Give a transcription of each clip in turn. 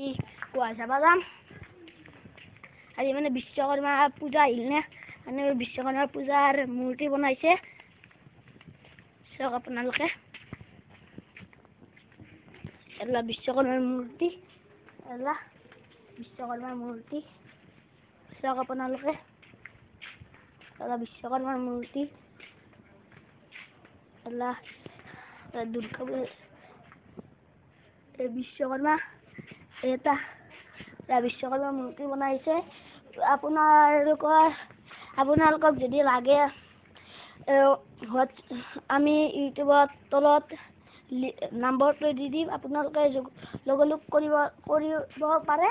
আজি কোৱা যাবা যাম আজি মানে বিশ্বকৰ্মা পূজা আহিল নে মানে বিশ্বকৰ্মা পূজাৰ মূৰ্তি বনাইছে সব আপোনালোকে এলা বিশ্বকৰ্মাৰ মূৰ্তি সব আপোনালোকে এলা বিশ্বকৰ্মাৰ মূৰ্তি এলা দুৰ্গা বিশ্বকৰ্মা এটা বিশ্বকৰ্মা মূৰ্তি বনাইছে আপোনালোকক যদি লাগে আমি ইউটিউবত তলত নম্বৰটো দি দিম আপোনালোকে যোগাযোগ কৰিব পাৰে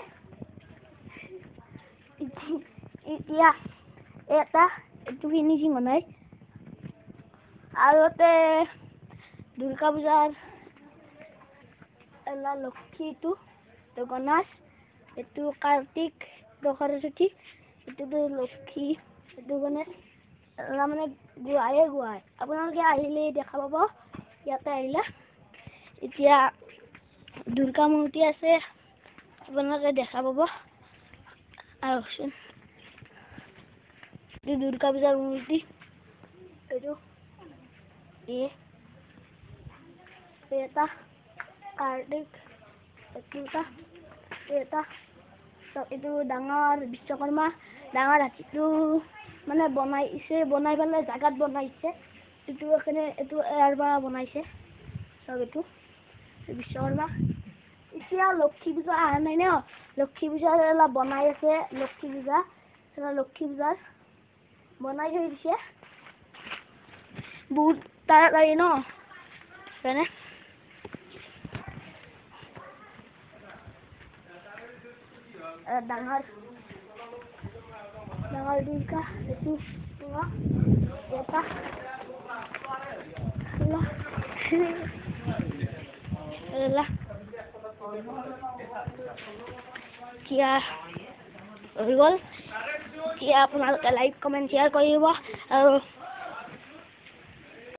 এতিয়া এটা এইটো ফিনিশিং নাই আৰু দুৰ্গা পূজাৰ এলা লক্ষ্মীটো গণেশ এটো কাৰ্তিক সৰস্বতী এটো লক্ষ্মী এটো গণেশ মানে গুৱাই আপোনালোকে আহিলে দেখা পাব ইয়াতে আহিলে এতিয়া দুৰ্গা মূৰ্তি আছে আপোনালোকে দেখা পাব আৰু দুৰ্গা পূজাৰ মূৰ্তি এইটো এটা কাৰ্তিক এইটো ডাঙৰ বিশ্বকৰ্মা ডাঙৰ হাতীটো মানে বনাই পেলাই জাগাত বনাইছে এইটো এৰবা বনাইছে সব এইটো বিশ্বকৰ্মা এতিয়া লক্ষ্মী পূজা আহা নাই ন লক্ষ্মী পূজাৰ এলা বনাই আছে লক্ষ্মী পূজাৰ বনাই থৈ দিছে বহুত তাড়াতাড়ি ন মানে ডাঙৰ দুৰ্গা এইটো এটা কিয়া হৈ গ'ল আপোনালোকে লাইক কমেন্ট শ্বেয়াৰ কৰিব আৰু